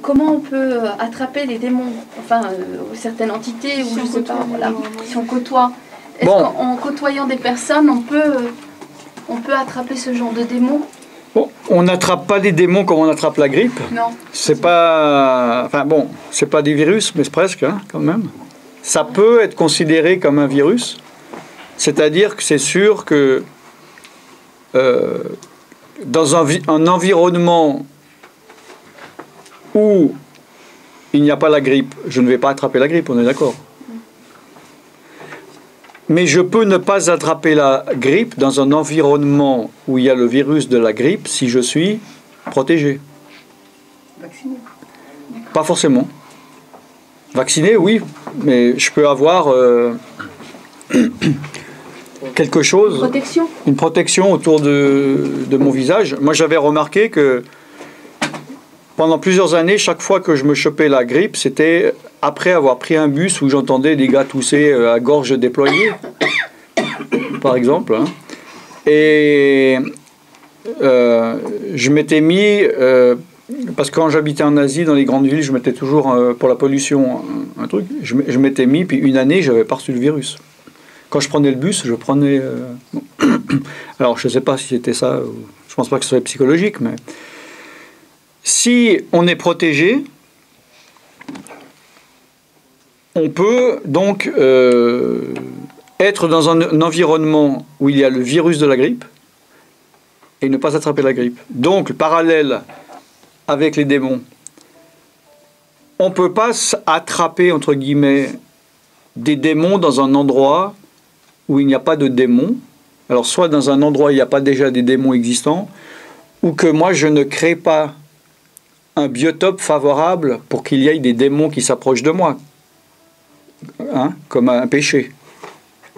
comment on peut attraper les démons, enfin certaines entités, ou je sais pas, voilà, si on côtoie. Est-ce qu'en côtoyant des personnes, on peut attraper ce genre de démons? Bon, on n'attrape pas des démons comme on attrape la grippe. Non. C'est pas... Enfin bon, c'est pas des virus, mais c'est presque, hein, quand même. Ça peut être considéré comme un virus. C'est-à-dire que c'est sûr que dans un environnement où il n'y a pas la grippe, je ne vais pas attraper la grippe, on est d'accord. Mais je peux ne pas attraper la grippe dans un environnement où il y a le virus de la grippe si je suis protégé. Vacciné. Pas forcément. Vacciné, oui, mais je peux avoir quelque chose, une protection autour de mon visage. Moi, j'avais remarqué que pendant plusieurs années, chaque fois que je me chopais la grippe, c'était après avoir pris un bus où j'entendais des gars tousser à gorge déployée, par exemple. Hein. Et je m'étais mis, parce que quand j'habitais en Asie, dans les grandes villes, je mettais toujours, pour la pollution, un truc, je m'étais mis, puis une année, je n'avais pas reçu le virus. Quand je prenais le bus, je prenais... Alors, je ne sais pas si c'était ça, je ne pense pas que ce soit psychologique, mais... Si on est protégé, on peut donc être dans un environnement où il y a le virus de la grippe et ne pas attraper la grippe. Donc, le parallèle avec les démons, on ne peut pas attraper, entre guillemets, des démons dans un endroit où il n'y a pas de démons. Alors, soit dans un endroit où il n'y a pas déjà des démons existants, ou que moi, je ne crée pas un biotope favorable pour qu'il y ait des démons qui s'approchent de moi, hein, comme un péché.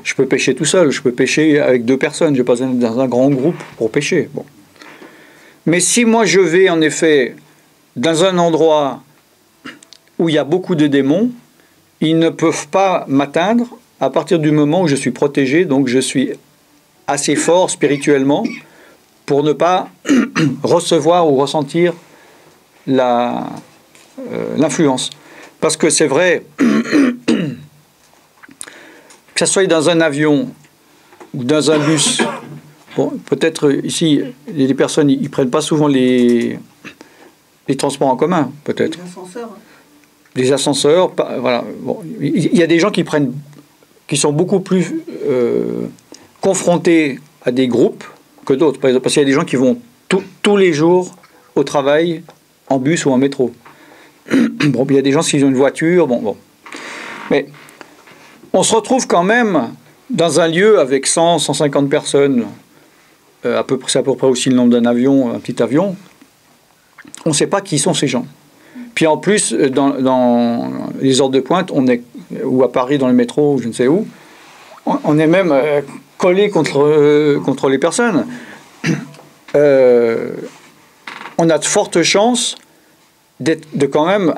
Je peux pêcher tout seul, je peux pêcher avec 2 personnes, je n'ai pas besoin d'être dans un grand groupe pour pêcher. Bon. Mais si moi je vais en effet dans un endroit où il y a beaucoup de démons, ils ne peuvent pas m'atteindre à partir du moment où je suis protégé, donc je suis assez fort spirituellement pour ne pas recevoir ou ressentir l'influence. Parce que c'est vrai, que ce soit dans un avion ou dans un bus, bon, peut-être ici, les personnes, ils ne prennent pas souvent les transports en commun, peut-être. Les ascenseurs. Les ascenseurs, voilà. Bon, il y a des gens qui sont beaucoup plus confrontés à des groupes que d'autres. Parce qu'il y a des gens qui vont tous les jours au travail, en bus ou en métro. Bon, il y a des gens qui ont une voiture, bon. Mais on se retrouve quand même dans un lieu avec 100, 150 personnes, c'est à peu près aussi le nombre d'un avion, un petit avion. On ne sait pas qui sont ces gens. Puis en plus, dans les heures de pointe, ou à Paris dans le métro, ou je ne sais où, on est même collé contre les personnes. On a de fortes chances de quand même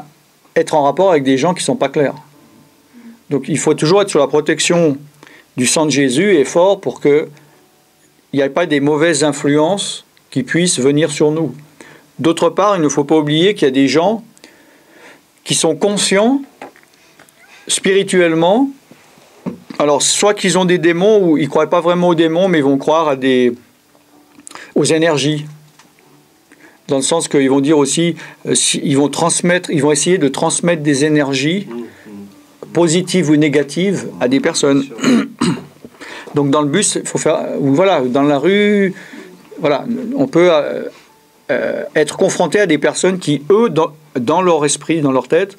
être en rapport avec des gens qui ne sont pas clairs. Donc il faut toujours être sur la protection du sang de Jésus et fort pour qu'il n'y ait pas des mauvaises influences qui puissent venir sur nous. D'autre part, il ne faut pas oublier qu'il y a des gens qui sont conscients spirituellement, alors soit qu'ils ont des démons ou ils ne croient pas vraiment aux démons, mais ils vont croire aux énergies. Dans le sens qu'ils vont dire aussi, ils vont essayer de transmettre des énergies positives ou négatives à des personnes. Donc dans le bus, il faut faire, ou voilà, dans la rue, voilà, on peut être confronté à des personnes qui, eux, dans leur esprit, dans leur tête,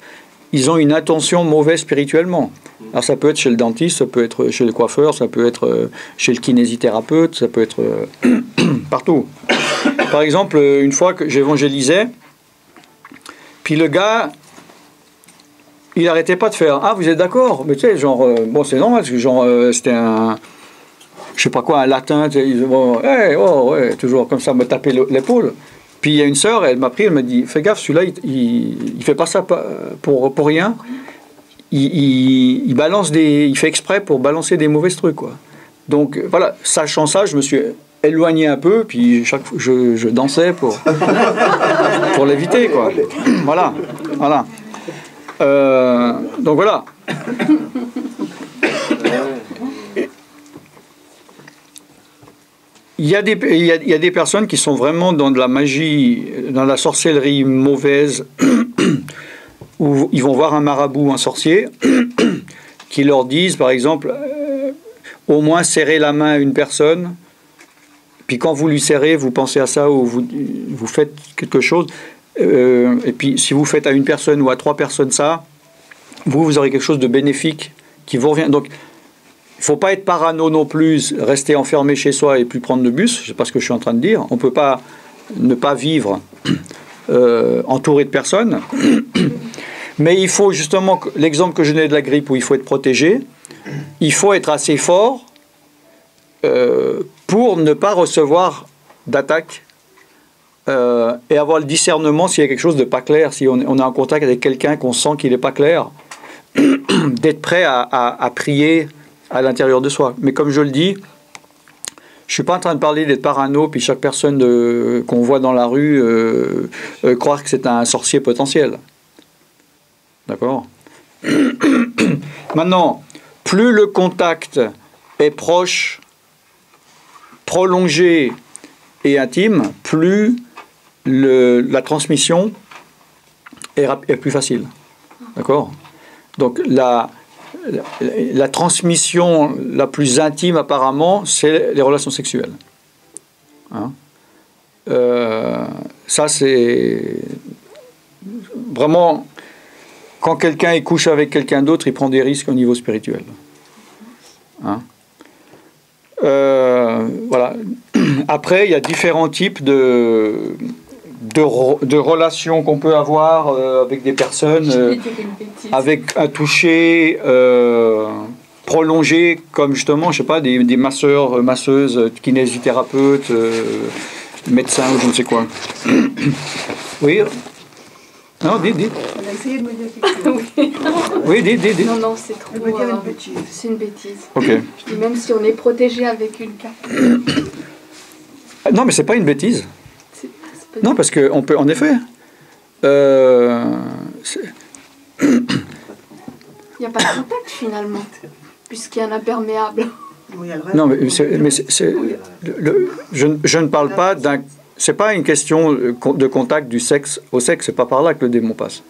ils ont une intention mauvaise spirituellement. Alors ça peut être chez le dentiste, ça peut être chez le coiffeur, ça peut être chez le kinésithérapeute, ça peut être partout. Par exemple, une fois que j'évangélisais, puis le gars, il n'arrêtait pas de faire « Ah, vous êtes d'accord ?» Mais tu sais, genre, bon, c'est normal, parce que genre, c'était un, je sais pas quoi, un latin, tu sais, bon, hey, oh, ouais, toujours comme ça, me taper l'épaule. Puis il y a une sœur, elle m'a pris, elle m'a dit « Fais gaffe, celui-là, il fait pas ça pour rien. Il balance il fait exprès pour balancer des mauvais trucs, quoi. » Donc voilà, sachant ça, je me suis éloigné un peu, puis chaque fois je dansais pour l'éviter, quoi. Voilà, voilà. Donc voilà. Il y a des personnes qui sont vraiment dans de la magie, dans la sorcellerie mauvaise, où ils vont voir un marabout, un sorcier, qui leur disent, par exemple, au moins serrer la main à une personne, puis quand vous lui serrez, vous pensez à ça, ou vous faites quelque chose, et puis si vous faites à une personne ou à 3 personnes ça, vous aurez quelque chose de bénéfique qui vous revient. Donc, il ne faut pas être parano non plus, rester enfermé chez soi et plus prendre le bus, c'est pas ce que je suis en train de dire. On ne peut pas ne pas vivre entouré de personnes. Mais il faut justement, l'exemple que je donnais de la grippe où il faut être protégé, il faut être assez fort pour ne pas recevoir d'attaque et avoir le discernement s'il y a quelque chose de pas clair, si on est en contact avec quelqu'un qu'on sent qu'il n'est pas clair, d'être prêt à prier à l'intérieur de soi. Mais comme je le dis, je ne suis pas en train de parler d'être parano, puis chaque personne qu'on voit dans la rue croire que c'est un sorcier potentiel. D'accord? Maintenant, plus le contact est proche, prolongé et intime, plus la transmission est plus facile. D'accord? Donc la transmission la plus intime apparemment, c'est les relations sexuelles. Hein? Ça c'est vraiment quand quelqu'un couche avec quelqu'un d'autre, il prend des risques au niveau spirituel. Hein? Voilà. Après, il y a différents types de relations qu'on peut avoir avec des personnes, avec un toucher prolongé, comme justement, je sais pas, des masseurs, masseuses, kinésithérapeutes, médecins ou je ne sais quoi. Oui. Non, dis. On a essayé de me dire quelque chose. Oui, dis. Non, c'est trop. C'est une bêtise. Ok. Je dis même si on est protégé avec une carte. Non, mais c'est pas une bêtise. Non, parce qu'on peut, en effet. Il n'y a pas de contact finalement, puisqu'il y a un imperméable. Non, mais je ne parle pas d'un. C'est pas une question de contact du sexe au sexe, c'est pas par là que le démon passe.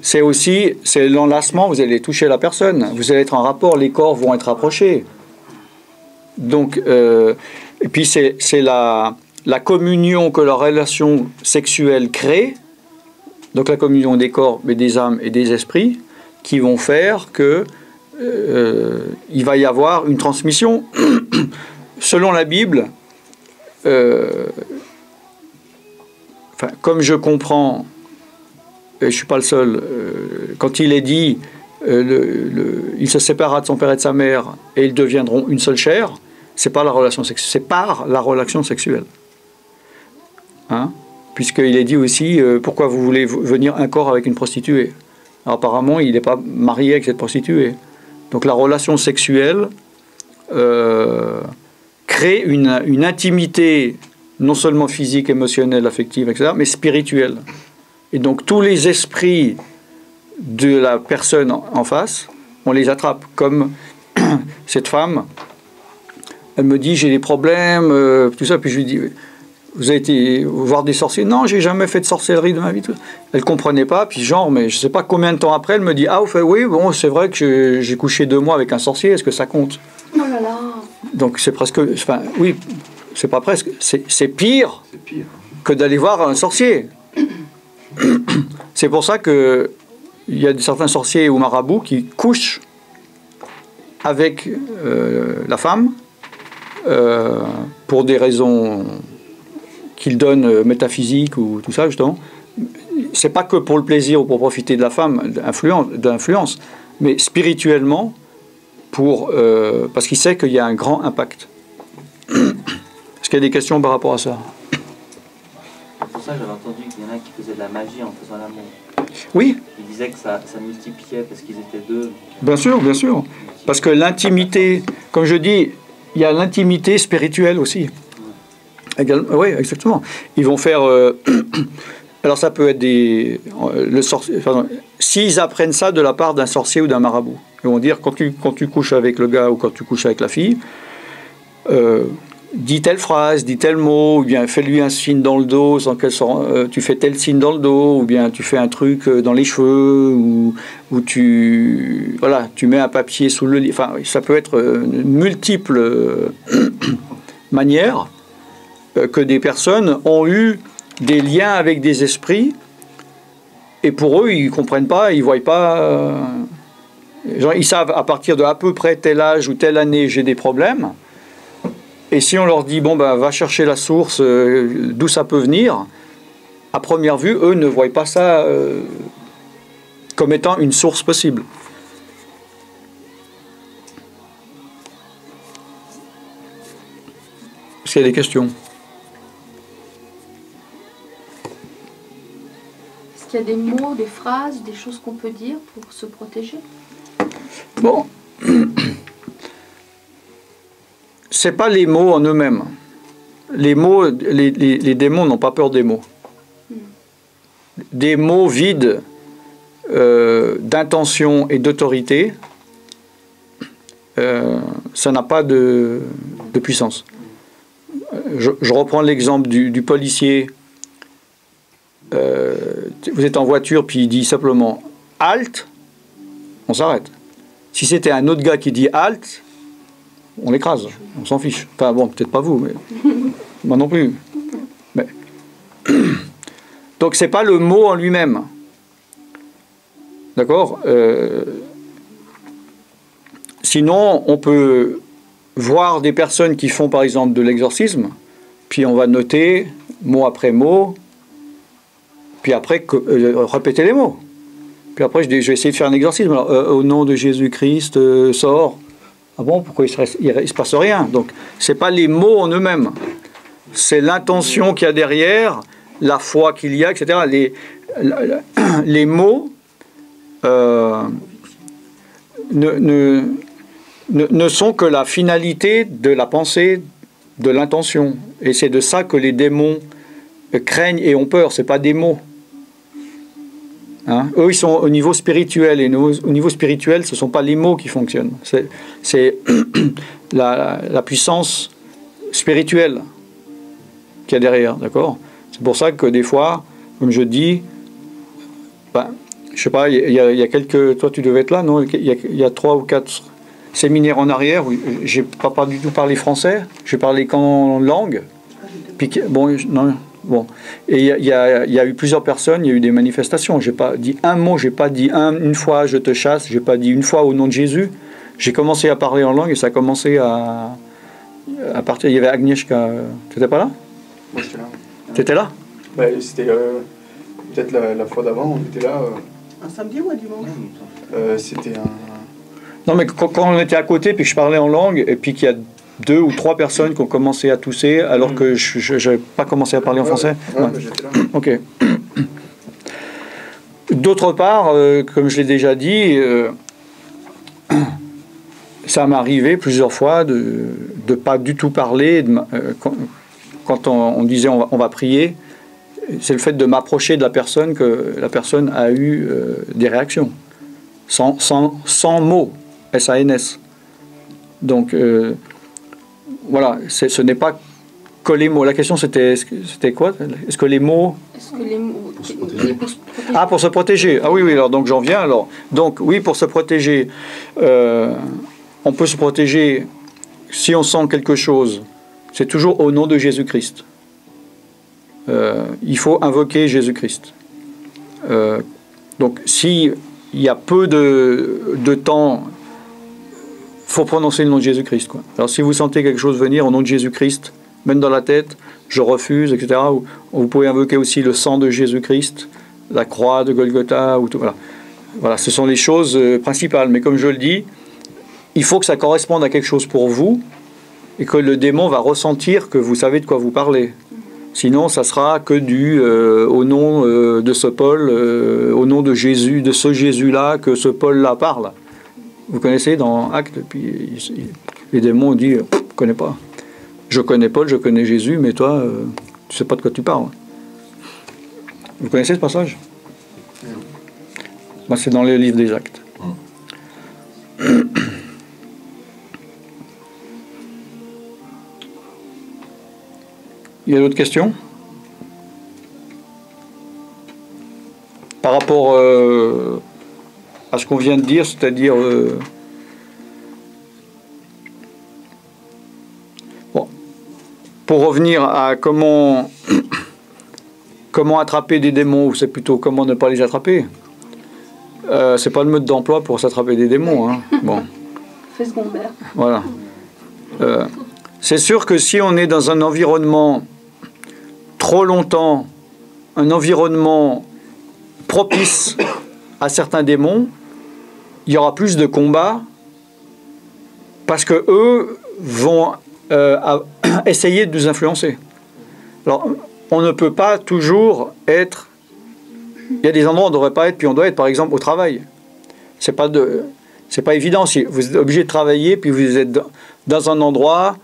C'est aussi, c'est l'enlacement, vous allez toucher la personne, vous allez être en rapport, les corps vont être rapprochés. Donc, et puis c'est la communion que la relation sexuelle crée, donc la communion des corps, mais des âmes et des esprits, qui vont faire que il va y avoir une transmission. Selon la Bible, comme je comprends, et je ne suis pas le seul, quand il est dit il se séparera de son père et de sa mère et ils deviendront une seule chair, c'est pas la relation sexuelle, c'est par la relation sexuelle. Hein? Puisqu'il est dit aussi pourquoi vous voulez venir un corps avec une prostituée. Alors, apparemment, il n'est pas marié avec cette prostituée. Donc la relation sexuelle crée une intimité non seulement physique, émotionnelle, affective, etc., mais spirituelle. Et donc tous les esprits de la personne en face, on les attrape. Comme cette femme, elle me dit j'ai des problèmes, tout ça, puis je lui dis vous avez été voir des sorciers? Non, j'ai jamais fait de sorcellerie de ma vie. Elle ne comprenait pas, puis genre, mais je ne sais pas combien de temps après, elle me dit oui, bon, c'est vrai que j'ai couché 2 mois avec un sorcier, est-ce que ça compte? Oh là là. Donc c'est presque, enfin oui, c'est pas presque, c'est pire que d'aller voir un sorcier. C'est pour ça que il y a certains sorciers ou marabouts qui couchent avec la femme pour des raisons qu'ils donnent métaphysiques ou tout ça justement. C'est pas que pour le plaisir ou pour profiter de la femme d'influence, mais spirituellement parce qu'il sait qu'il y a un grand impact. Est-ce qu'il y a des questions par rapport à ça? Pour ça, j'avais entendu qu'il y en a qui faisaient de la magie en faisant l'amour. Oui. Il disait que ça multipliait parce qu'ils étaient deux. Bien sûr, bien sûr. Parce que l'intimité, comme je dis, il y a l'intimité spirituelle aussi. Oui, exactement. Ils vont faire... alors ça peut être le sorcier... S'ils apprennent ça de la part d'un sorcier ou d'un marabout, ils vont dire, quand tu couches avec le gars ou quand tu couches avec la fille, dis telle phrase, dis tel mot, ou bien fais-lui un signe dans le dos, sans qu'elle tu fais tel signe dans le dos, ou bien tu fais un truc dans les cheveux, ou tu mets un papier sous le lit. Enfin, ça peut être multiples manières que des personnes ont eu des liens avec des esprits, et pour eux, ils ne comprennent pas, ils ne voient pas... ils savent à partir de à peu près tel âge ou telle année, j'ai des problèmes. Et si on leur dit, bon, ben, va chercher la source, d'où ça peut venir, à première vue, eux ne voient pas ça comme étant une source possible. Est-ce qu'il y a des questions? Est-ce qu'il y a des mots, des phrases, des choses qu'on peut dire pour se protéger? Bon. C'est pas les mots en eux-mêmes. Les mots, les démons n'ont pas peur des mots. Des mots vides d'intention et d'autorité, ça n'a pas de puissance. Je reprends l'exemple du policier. Vous êtes en voiture, puis il dit simplement « halte », on s'arrête. Si c'était un autre gars qui dit « halte », on l'écrase, on s'en fiche. Enfin bon, peut-être pas vous, mais moi non plus. Mais... Donc c'est pas le mot en lui-même. D'accord? Sinon, on peut voir des personnes qui font par exemple de l'exorcisme, puis on va noter mot après mot, puis après répéter les mots. Puis après je vais essayer de faire un exorcisme. Alors, au nom de Jésus-Christ, sors. Ah bon, pourquoi il se passe rien? Donc, ce n'est pas les mots en eux-mêmes. C'est l'intention qu'il y a derrière, la foi qu'il y a, etc. Les mots ne sont que la finalité de la pensée, de l'intention. Et c'est de ça que les démons craignent et ont peur. Ce n'est pas des mots. Hein? Eux, ils sont au niveau spirituel, et au niveau spirituel, ce ne sont pas les mots qui fonctionnent. C'est la puissance spirituelle qu'il y a derrière, d'accord? C'est pour ça que des fois, comme je dis, ben, je sais pas, il y a quelques... Toi, tu devais être là, non? Il y a 3 ou 4 séminaires en arrière où je n'ai pas du tout parlé français, je parlais qu'en langue. Puis, bon, non... Bon, et il y a eu plusieurs personnes, il y a eu des manifestations. J'ai pas dit un mot, j'ai pas dit une fois je te chasse, j'ai pas dit une fois au nom de Jésus. J'ai commencé à parler en langue et ça a commencé à partir. Il y avait Agnieszka, tu n'étais pas là? Moi j'étais là. Tu étais là? Bah, c'était peut-être la fois d'avant, on était là. Un samedi ou un dimanche? C'était un... Non, mais quand on était à côté, puis que je parlais en langue, et puis qu'il y a 2 ou 3 personnes qui ont commencé à tousser alors que je n'avais pas commencé à parler en français. Ouais. J'étais là. Ok. D'autre part, comme je l'ai déjà dit, ça m'est arrivé plusieurs fois de ne pas du tout parler. Quand on disait on va prier, c'est le fait de m'approcher de la personne que la personne a eu des réactions. Sans mots, S-A-N-S. Donc... voilà, ce n'est pas que les mots. La question c'était quoi? Est-ce que les mots... Ah, pour se protéger. Ah oui, alors donc j'en viens. Alors. Donc oui, pour se protéger, on peut se protéger si on sent quelque chose. C'est toujours au nom de Jésus-Christ. Il faut invoquer Jésus-Christ. Donc s'il y a peu de temps... Il faut prononcer le nom de Jésus-Christ, quoi. Alors si vous sentez quelque chose venir au nom de Jésus-Christ, même dans la tête, je refuse, etc. Vous pouvez invoquer aussi le sang de Jésus-Christ, la croix de Golgotha, ou tout, voilà. Voilà, ce sont les choses principales. Mais comme je le dis, il faut que ça corresponde à quelque chose pour vous et que le démon va ressentir que vous savez de quoi vous parlez. Sinon, ça sera que au nom de ce Paul, au nom de Jésus, de ce Jésus-là, que ce Paul-là parle. Vous connaissez dans Actes, puis les démons disent, je ne connais pas. Je connais Paul, je connais Jésus, mais toi, tu ne sais pas de quoi tu parles. Vous connaissez ce passage? Ben, c'est dans le livre des Actes. Il y a d'autres questions? Par rapport à ce qu'on vient de dire, c'est-à-dire... bon. Pour revenir à comment attraper des démons, ou c'est plutôt comment ne pas les attraper. C'est pas le mode d'emploi pour s'attraper des démons. Hein. Bon. Fait secondaire. Voilà. C'est sûr que si on est dans un environnement trop longtemps, un environnement propice à certains démons, il y aura plus de combats parce que eux vont essayer de nous influencer. Alors, on ne peut pas toujours être... Il y a des endroits où on ne devrait pas être, puis on doit être, par exemple, au travail. C'est pas évident. Si vous êtes obligé de travailler, puis vous êtes dans un endroit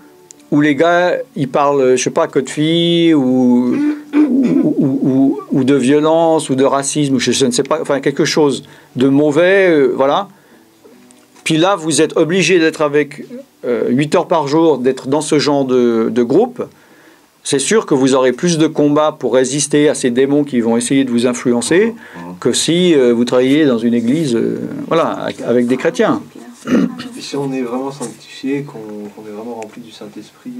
où les gars, ils parlent, je sais pas, que de filles, ou de violence, ou de racisme, ou je ne sais pas, enfin quelque chose de mauvais, voilà. Puis là, vous êtes obligé d'être avec 8 heures par jour, d'être dans ce genre de groupe. C'est sûr que vous aurez plus de combats pour résister à ces démons qui vont essayer de vous influencer que si vous travaillez dans une église voilà, avec des chrétiens. Et si on est vraiment sanctifié, qu'on est vraiment rempli du Saint-Esprit,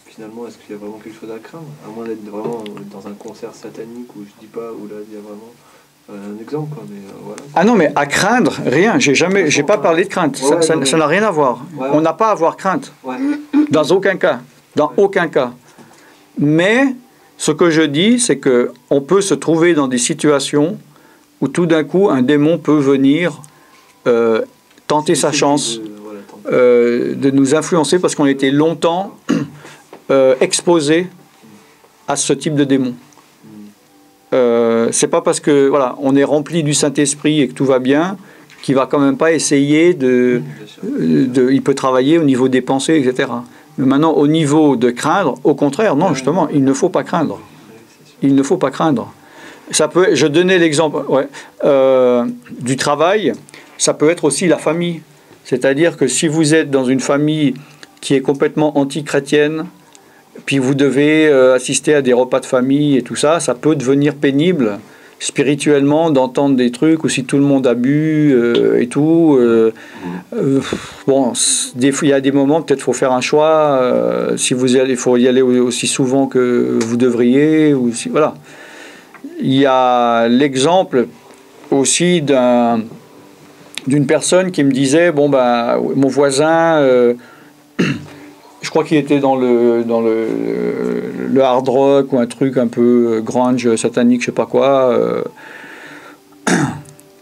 finalement, est-ce qu'il y a vraiment quelque chose à craindre? À moins d'être vraiment dans un concert satanique où je dis pas, où là, il y a vraiment un exemple. Quoi, mais, voilà. Ah non, mais à craindre, rien. J'ai pas parlé de crainte. Ça n'a rien à voir. Ouais. On n'a pas à avoir crainte. Ouais. Dans aucun cas. Dans aucun cas. Mais ce que je dis, c'est qu'on peut se trouver dans des situations où tout d'un coup, un démon peut venir tenter sa chance de nous influencer parce qu'on était longtemps exposé à ce type de démon. C'est pas parce que voilà, on est rempli du Saint-Esprit et que tout va bien qu'il va quand même pas essayer il peut travailler au niveau des pensées, etc. Mais maintenant, au niveau de craindre, au contraire, non, justement, il ne faut pas craindre. Il ne faut pas craindre. Ça peut, je donnais l'exemple du travail, ça peut être aussi la famille. C'est-à-dire que si vous êtes dans une famille qui est complètement anti-chrétienne, puis vous devez assister à des repas de famille et tout ça, ça peut devenir pénible spirituellement d'entendre des trucs, ou si tout le monde a bu et tout. Bon, il y a des moments, peut-être faut faire un choix. Si vous allez, il faut y aller aussi souvent que vous devriez. Ou si, voilà. Il y a l'exemple aussi d'une personne qui me disait, bon ben, mon voisin, je crois qu'il était dans le hard rock ou un truc un peu grunge, satanique, je sais pas quoi.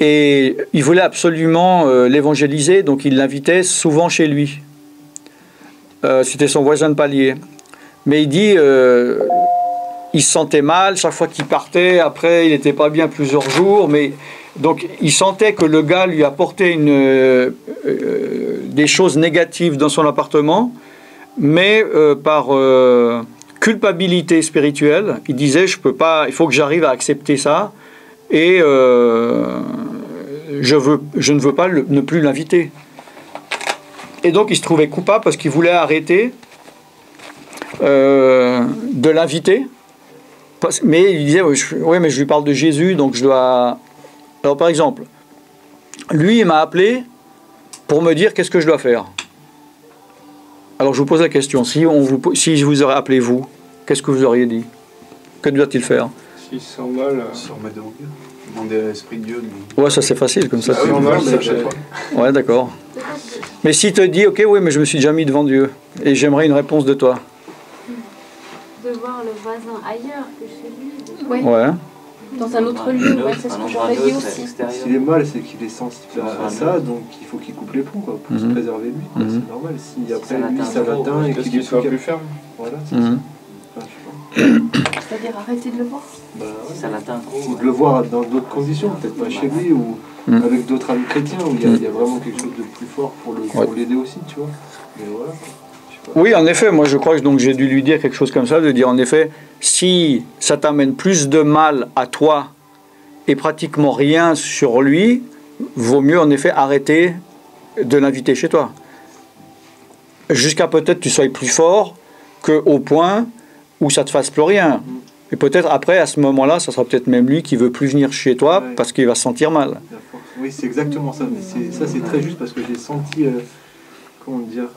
Et il voulait absolument l'évangéliser, donc il l'invitait souvent chez lui. C'était son voisin de palier. Mais il dit, il se sentait mal, chaque fois qu'il partait, après il n'était pas bien plusieurs jours, mais donc il sentait que le gars lui apportait des choses négatives dans son appartement, mais par culpabilité spirituelle, il disait, je peux pas, il faut que j'arrive à accepter ça, et je ne veux pas ne plus l'inviter. Et donc il se trouvait coupable parce qu'il voulait arrêter de l'inviter, mais il disait, oui, mais je lui parle de Jésus, donc je dois... Alors par exemple, lui il m'a appelé pour me dire qu'est-ce que je dois faire. Alors je vous pose la question, si je vous aurais appelé vous, qu'est-ce que vous auriez dit? Que doit-il faire? S'il se sent mal, se remettre devant Dieu. Demander à l'Esprit de Dieu. Ouais, ça c'est facile comme ça. Ah oui, mal, ouais, d'accord. Mais s'il te dit, ok, oui, mais je me suis déjà mis devant Dieu et j'aimerais une réponse de toi. De voir le voisin ailleurs que chez lui. Ouais. Ouais. Dans un autre lieu, ouais, c'est ce que j'aurais dit aussi. S'il est mal, c'est qu'il est sensible à ça, donc il faut qu'il coupe les ponts quoi, pour se préserver lui. C'est normal. Si après lui ça l'atteint et qu'il est plus ferme. Voilà, c'est ça. C'est-à-dire arrêter de le voir. Bah, ouais. Ça l'atteint trop. Ou de le voir dans d'autres conditions, peut-être pas chez lui, ou avec d'autres amis chrétiens, où il y a vraiment quelque chose de plus fort pour l'aider aussi, tu vois. Mais voilà. Je sais pas. Oui, en effet, moi je crois que donc j'ai dû lui dire quelque chose comme ça, de dire en effet, si ça t'amène plus de mal à toi et pratiquement rien sur lui, vaut mieux en effet arrêter de l'inviter chez toi. Jusqu'à peut-être tu sois plus fort qu'au point où ça te fasse plus rien. Et peut-être après, à ce moment-là, ça sera peut-être même lui qui veut plus venir chez toi parce qu'il va se sentir mal. La force. Oui, c'est exactement ça. Mais ça, c'est très juste parce que j'ai senti, comment dire,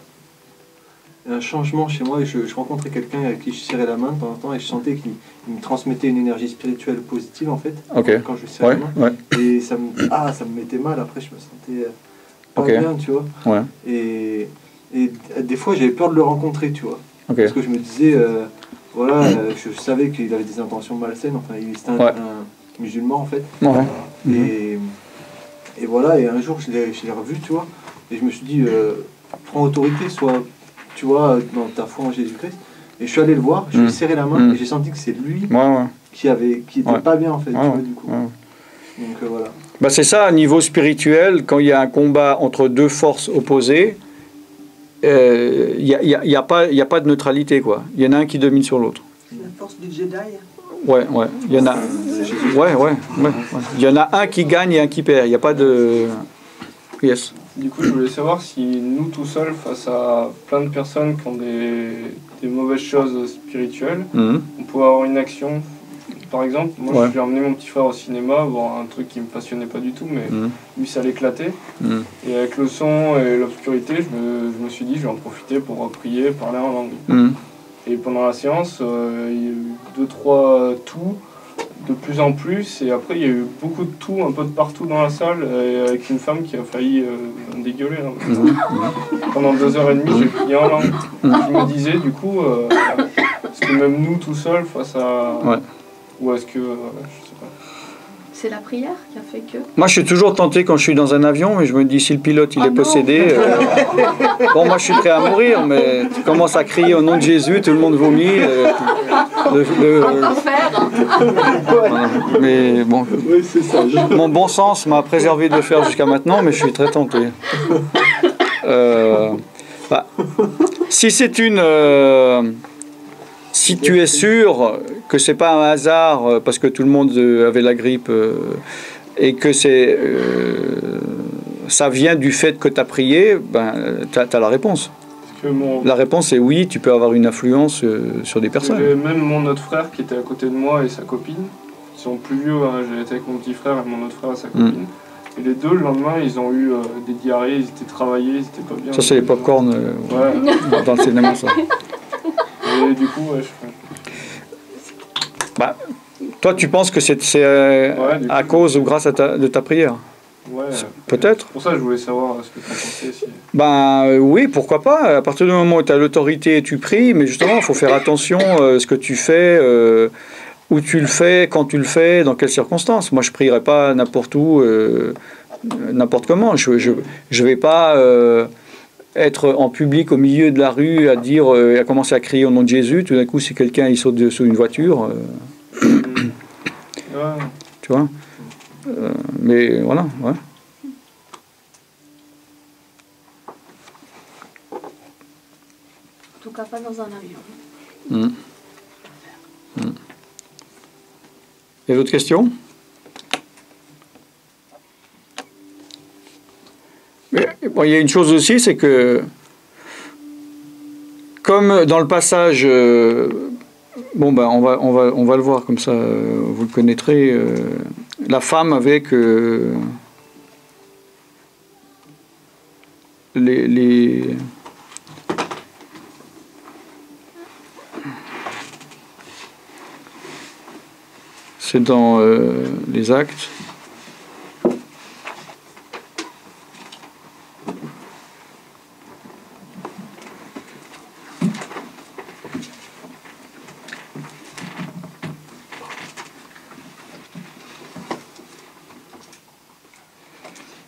un changement chez moi. Et je rencontrais quelqu'un avec qui je serrais la main de temps en temps et je sentais qu'il me transmettait une énergie spirituelle positive en fait. Ok. Quand je lui serrais la main. Et ça me mettait mal. Après, je me sentais pas bien, tu vois. Ouais. Et des fois, j'avais peur de le rencontrer, tu vois. Okay. Parce que je me disais, voilà, je savais qu'il avait des intentions malsaines. Enfin, c'était un musulman en fait. Ouais. Et voilà, et un jour, je l'ai revu, tu vois. Et je me suis dit, prends autorité, soit, tu vois, dans ta foi en Jésus-Christ. Et je suis allé le voir, je lui ai serré la main et j'ai senti que c'est lui qui était pas bien en fait, tu vois, du coup. Donc voilà. Bah, c'est ça, à niveau spirituel, quand il y a un combat entre deux forces opposées, il n'y a pas de neutralité, quoi. Il y en a un qui domine sur l'autre. La force du Jedi. Ouais. Il y en a. Ouais. Il y en a un qui gagne et un qui perd. Il n'y a pas de. Yes. Du coup, je voulais savoir si nous, tout seuls, face à plein de personnes qui ont des mauvaises choses spirituelles, on peut avoir une action. Par exemple, moi, je vais emmener mon petit frère au cinéma, voir un truc qui me passionnait pas du tout, mais lui, ça l'éclatait. Et avec le son et l'obscurité, je me suis dit, je vais en profiter pour prier, parler en langue. Et pendant la séance, il y a eu 2-3 toux, de plus en plus, et après, il y a eu beaucoup de toux, un peu de partout dans la salle, et avec une femme qui a failli me dégueuler. Pendant 2h30, j'ai prié en langue. Je me disais, du coup, est-ce que même nous, tout seuls, face à... Ou est-ce que... je sais pas. C'est la prière qui a fait que... Moi, je suis toujours tenté quand je suis dans un avion, mais je me dis, si le pilote il est possédé... Bon, moi, je suis prêt à mourir, mais tu commences à crier au nom de Jésus, tout le monde vomit. Mais bon, mon bon sens m'a préservé de le faire jusqu'à maintenant, mais je suis très tenté. Si c'est une... si tu es sûr que c'est pas un hasard parce que tout le monde avait la grippe et que ça vient du fait que tu as prié, ben, tu as la réponse. La réponse est oui, tu peux avoir une influence sur des personnes. Même mon autre frère qui était à côté de moi et sa copine, ils sont plus vieux, hein, j'étais avec mon petit frère et mon autre frère et sa copine. Et les deux, le lendemain, ils ont eu des diarrhées, ils étaient travaillés, ils étaient pas bien. Ça, c'est les pop-corn dans le cinéma, ça. Et du coup, bah, toi, tu penses que c'est à cause ou grâce de ta prière? Ouais, peut-être. Pour ça, je voulais savoir ce que tu en pensais. Ben oui, pourquoi pas. À partir du moment où tu as l'autorité et tu pries, mais justement, il faut faire attention à ce que tu fais, où tu le fais, quand tu le fais, dans quelles circonstances. Moi, je ne prierai pas n'importe où, n'importe comment. Je vais pas être en public au milieu de la rue à dire, à commencer à crier au nom de Jésus. Tout d'un coup, si quelqu'un il saute sous une voiture, tu vois. Mais voilà, ouais. En tout cas, pas dans un avion. Il y a d'autres questions? Mais, bon, il y a une chose aussi, c'est que comme dans le passage, bon ben on va le voir comme ça, vous le connaîtrez. La femme avec les c'est dans les Actes.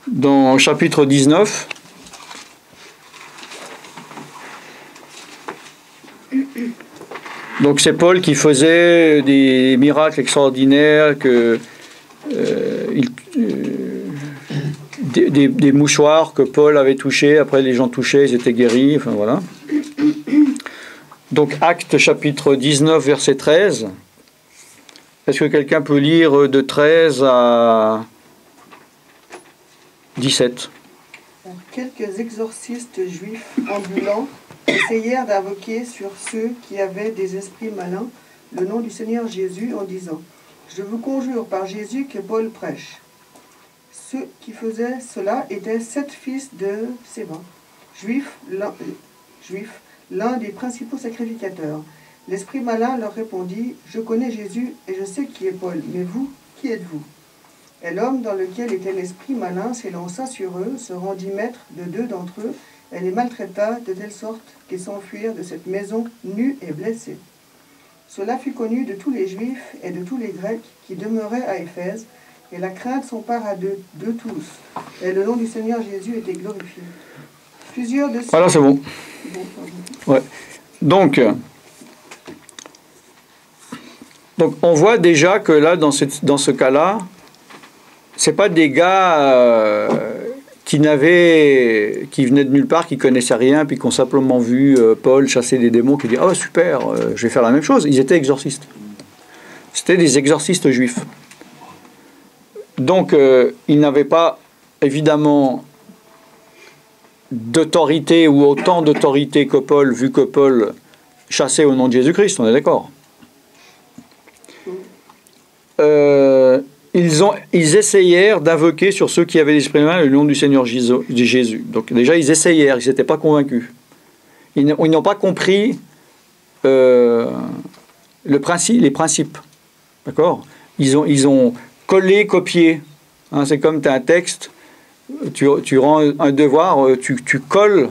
Dans chapitre 19, Donc c'est Paul qui faisait des miracles extraordinaires, des mouchoirs que Paul avait touchés, après les gens touchaient, ils étaient guéris, enfin voilà. Donc Actes chapitre 19 verset 13. Est-ce que quelqu'un peut lire de 13 à 17? Quelques exorcistes juifs ambulants essayèrent d'invoquer sur ceux qui avaient des esprits malins le nom du Seigneur Jésus en disant « Je vous conjure par Jésus que Paul prêche ». Ceux qui faisaient cela étaient 7 fils de Séba, juifs, l'un des principaux sacrificateurs. L'esprit malin leur répondit « Je connais Jésus et je sais qui est Paul, mais vous, qui êtes-vous » Et l'homme dans lequel était l'esprit malin s'élança sur eux, se rendit maître de 2 d'entre eux, et les maltraita de telle sorte qu'ils s'enfuirent de cette maison nus et blessés. Cela fut connu de tous les Juifs et de tous les Grecs qui demeuraient à Éphèse, et la crainte s'empara de tous, et le nom du Seigneur Jésus était glorifié. Plusieurs de ceux... Voilà, c'est bon. Ouais. Donc, on voit déjà que là, dans ce cas-là, c'est pas des gars qui venaient de nulle part, qui connaissaient rien, puis qui ont simplement vu Paul chasser des démons, qui disent « Oh super, je vais faire la même chose ». Ils étaient exorcistes. C'était des exorcistes juifs. Donc, ils n'avaient pas, évidemment, d'autorité ou autant d'autorité que Paul, vu que Paul chassait au nom de Jésus-Christ, on est d'accord. Ils essayèrent d'invoquer sur ceux qui avaient l'esprit malin le nom du Seigneur Jésus. Donc déjà, ils essayèrent, ils n'étaient pas convaincus. Ils n'ont pas compris les principes. D'accord ? Ils ont collé, copié. Hein, c'est comme tu as un texte, tu rends un devoir, tu colles,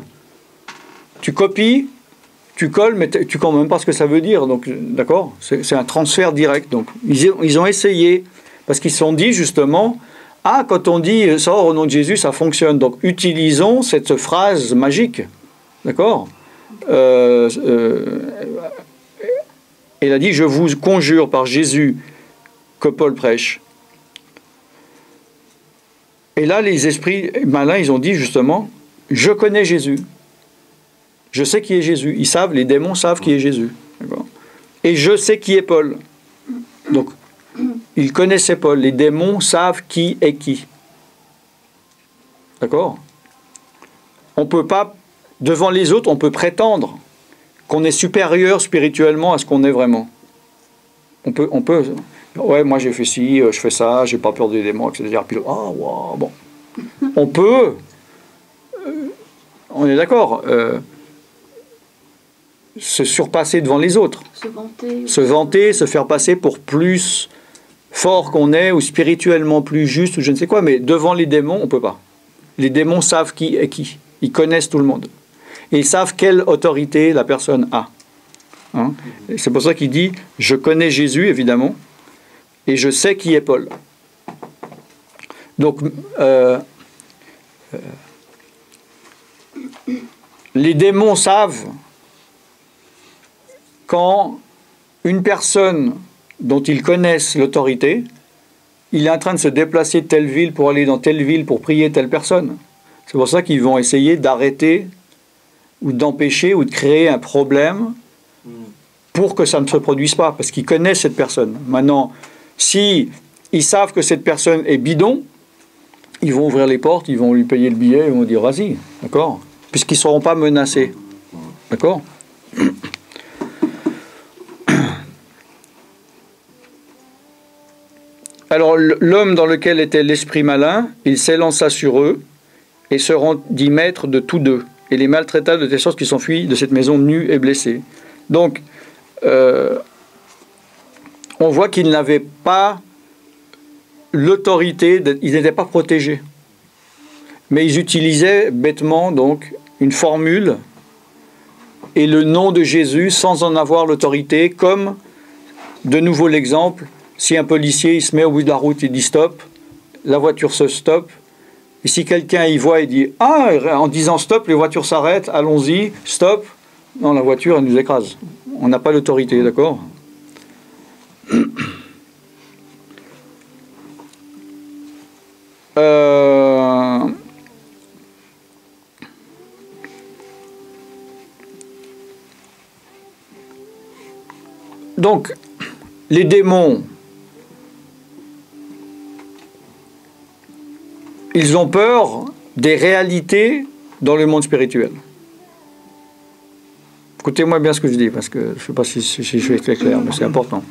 tu copies, tu colles, mais tu ne comprends même pas ce que ça veut dire. Donc, d'accord ? C'est un transfert direct. Donc, ils ont essayé. Parce qu'ils se sont dit justement, quand on dit sort au nom de Jésus, ça fonctionne. Donc utilisons cette phrase magique. D'accord ? Elle a dit, je vous conjure par Jésus que Paul prêche. Et là, les esprits malins, ils ont dit justement, je connais Jésus. Je sais qui est Jésus. Les démons savent qui est Jésus. D'accord ? Et je sais qui est Paul. Donc, ils connaissaient Paul. Les démons savent qui est qui. D'accord ? On ne peut pas, devant les autres, on peut prétendre qu'on est supérieur spirituellement à ce qu'on est vraiment. On peut. Ouais, moi j'ai fait ci, je fais ça, j'ai pas peur des démons, etc. Puis, wow, bon. On peut. On est d'accord. Se surpasser devant les autres. Se vanter, se faire passer pour plus fort qu'on est, ou spirituellement plus juste, ou je ne sais quoi, mais devant les démons, on ne peut pas. Les démons savent qui est qui. Ils connaissent tout le monde. Et ils savent quelle autorité la personne a. Hein? C'est pour ça qu'il dit, je connais Jésus, évidemment, et je sais qui est Paul. Donc, les démons savent quand une personne dont ils connaissent l'autorité, il est en train de se déplacer de telle ville pour aller dans telle ville pour prier telle personne. C'est pour ça qu'ils vont essayer d'arrêter ou d'empêcher ou de créer un problème pour que ça ne se produise pas, parce qu'ils connaissent cette personne. Maintenant, si ils savent que cette personne est bidon, ils vont ouvrir les portes, ils vont lui payer le billet, ils vont dire vas-y, d'accord ? Puisqu'ils ne seront pas menacés. D'accord ? Alors, l'homme dans lequel était l'esprit malin, il s'élança sur eux et se rendit maître de tous deux, et les maltraita de telle sorte qu'ils s'enfuient de cette maison nus et blessés. Donc, on voit qu'ils n'avaient pas l'autorité, ils n'étaient pas protégés. Mais ils utilisaient bêtement donc une formule et le nom de Jésus sans en avoir l'autorité, comme, de nouveau l'exemple, si un policier il se met au bout de la route et dit stop, la voiture se stoppe, et si quelqu'un y voit et dit en disant stop, les voitures s'arrêtent, allons-y, stop, non, la voiture elle nous écrase. On n'a pas l'autorité, d'accord? Donc, les démons, ils ont peur des réalités dans le monde spirituel. Écoutez-moi bien ce que je dis, parce que je ne sais pas si je suis clair, mais c'est important.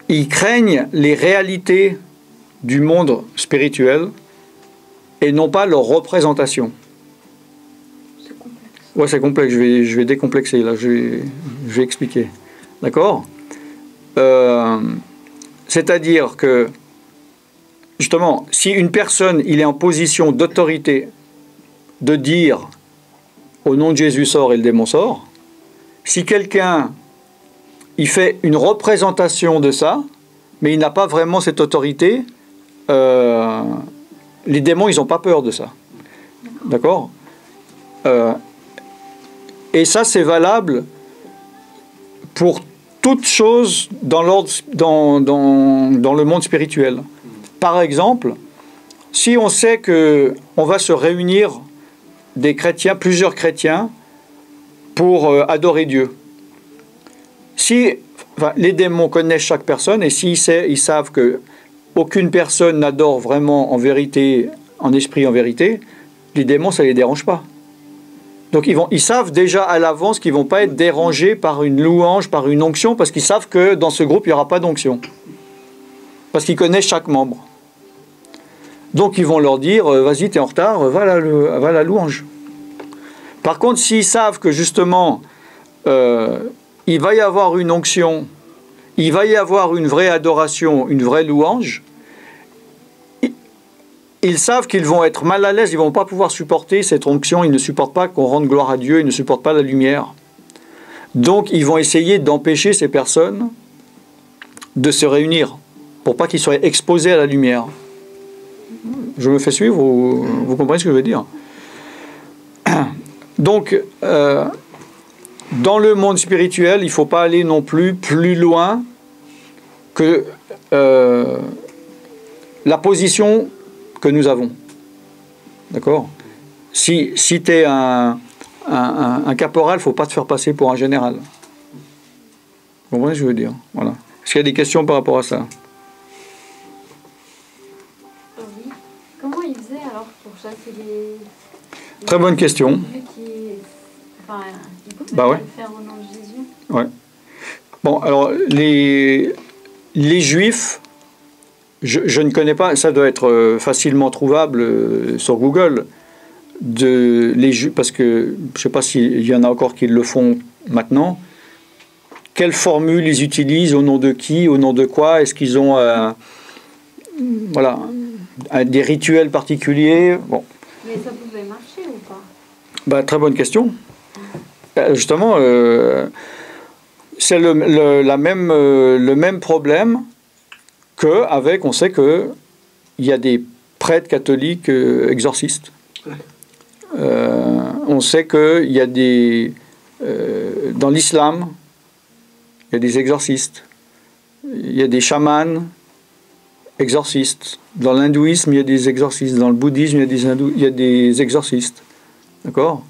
Ils craignent les réalités du monde spirituel et non pas leur représentation. C'est complexe. Ouais, c'est complexe. Je vais décomplexer, là. Je vais expliquer. D'accord? C'est-à-dire que, justement, si une personne, il est en position d'autorité de dire au nom de Jésus sort et le démon sort, si quelqu'un il fait une représentation de ça, mais il n'a pas vraiment cette autorité, les démons, ils n'ont pas peur de ça. D'accord? Et ça, c'est valable pour toute chose dans le monde spirituel. Par exemple, si on sait qu'on va se réunir des chrétiens, plusieurs chrétiens, pour adorer Dieu. Les démons connaissent chaque personne, et s'ils savent qu'aucune personne n'adore vraiment en vérité, en esprit en vérité, les démons, ça ne les dérange pas. Donc ils savent déjà à l'avance qu'ils ne vont pas être dérangés par une louange, par une onction, parce qu'ils savent que dans ce groupe, il n'y aura pas d'onction. Parce qu'ils connaissent chaque membre. Donc ils vont leur dire, vas-y, t'es en retard, va la louange. Par contre, s'ils savent que justement, il va y avoir une onction, il va y avoir une vraie adoration, une vraie louange, ils savent qu'ils vont être mal à l'aise, ils ne vont pas pouvoir supporter cette onction, ils ne supportent pas qu'on rende gloire à Dieu, ils ne supportent pas la lumière. Donc ils vont essayer d'empêcher ces personnes de se réunir, pour pas qu'ils soient exposés à la lumière. Je me fais suivre, vous comprenez ce que je veux dire? Donc, dans le monde spirituel, il ne faut pas aller non plus loin que la position que nous avons. D'accord? Si tu es un caporal, il ne faut pas te faire passer pour un général. Vous comprenez ce que je veux dire? Voilà. Est-ce qu'il y a des questions par rapport à ça? Oui. Comment ils faisaient alors pour chasser les... Très bonne question. Ils pouvaient le faire au nom de Jésus. Ouais. Bon, alors, les Juifs, je ne connais pas, ça doit être facilement trouvable sur Google, parce que je ne sais pas s'il y en a encore qui le font maintenant. Quelle formule ils utilisent, au nom de qui, au nom de quoi? Est-ce qu'ils ont des rituels particuliers? Bon. Mais ça pouvait marcher ou pas? Très bonne question. Justement, c'est le même problème qu'avec, on sait qu'il y a des prêtres catholiques exorcistes. On sait qu'il y a dans l'islam, il y a des exorcistes. Il y a des chamans exorcistes. Dans l'hindouisme, il y a des exorcistes. Dans le bouddhisme, il y a des exorcistes. D'accord?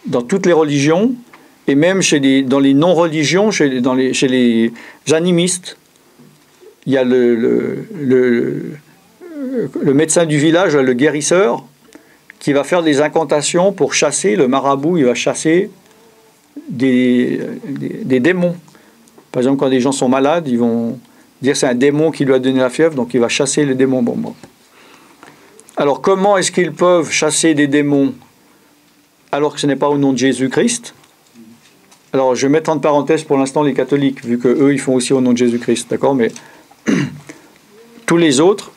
Dans toutes les religions, et même dans les non-religions, chez les animistes, il y a le médecin du village, le guérisseur, qui va faire des incantations pour chasser, le marabout, il va chasser des démons. Par exemple, quand des gens sont malades, ils vont dire que c'est un démon qui lui a donné la fièvre, donc il va chasser les démons. Bon. Alors, comment est-ce qu'ils peuvent chasser des démons alors que ce n'est pas au nom de Jésus-Christ? Alors, je vais mettre entre parenthèses pour l'instant les catholiques, vu qu'eux, ils font aussi au nom de Jésus-Christ, d'accord? Mais tous les autres,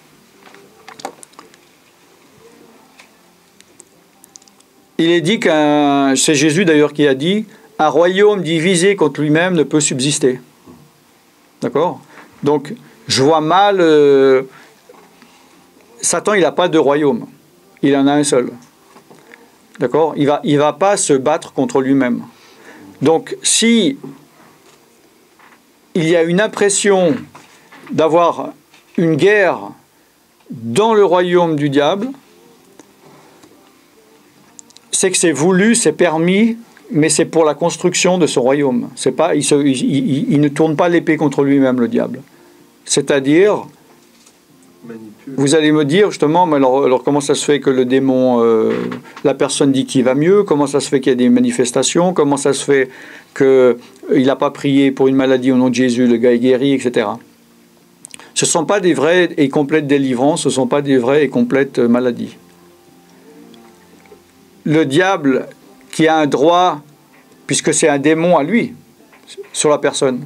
il est dit c'est Jésus d'ailleurs qui a dit, un royaume divisé contre lui-même ne peut subsister. D'accord? Donc, je vois mal... Satan, il n'a pas de royaume. Il en a un seul. D'accord? Il va pas se battre contre lui-même. Donc, si il y a une impression d'avoir une guerre dans le royaume du diable, c'est que c'est voulu, c'est permis, mais c'est pour la construction de son royaume. C'est pas, il ne tourne pas l'épée contre lui-même, le diable. C'est-à-dire, vous allez me dire justement, mais alors comment ça se fait que le démon, la personne dit qu'il va mieux, comment ça se fait qu'il y a des manifestations, comment ça se fait qu'il n'a pas prié pour une maladie au nom de Jésus, le gars est guéri, etc. Ce ne sont pas des vraies et complètes délivrances, ce ne sont pas des vraies et complètes maladies. Le diable qui a un droit, puisque c'est un démon à lui, sur la personne,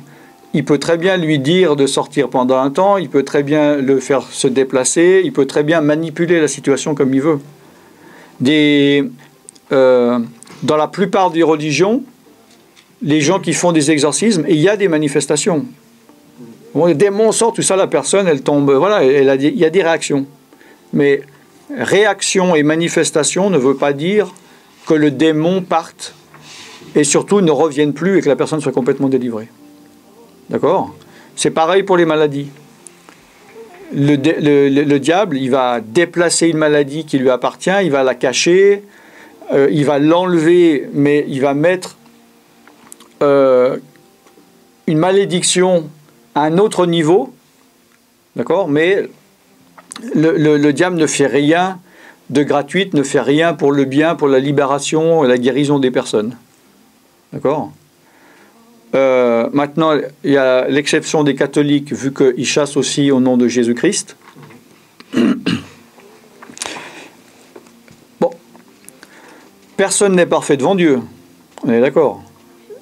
il peut très bien lui dire de sortir pendant un temps, il peut très bien le faire se déplacer, il peut très bien manipuler la situation comme il veut. Dans la plupart des religions, les gens qui font des exorcismes, il y a des manifestations. Bon, les démons sortent, tout ça, la personne, elle tombe, voilà, il y a des réactions. Mais réaction et manifestation ne veut pas dire que le démon parte et surtout ne revienne plus et que la personne soit complètement délivrée. D'accord ? C'est pareil pour les maladies. Le diable, il va déplacer une maladie qui lui appartient, il va la cacher, il va l'enlever, mais il va mettre une malédiction à un autre niveau. D'accord ? Mais le diable ne fait rien de gratuit, ne fait rien pour le bien, pour la libération et la guérison des personnes. D'accord ? Maintenant, il y a l'exception des catholiques, vu qu'ils chassent aussi au nom de Jésus-Christ. Bon. Personne n'est parfait devant Dieu. On est d'accord.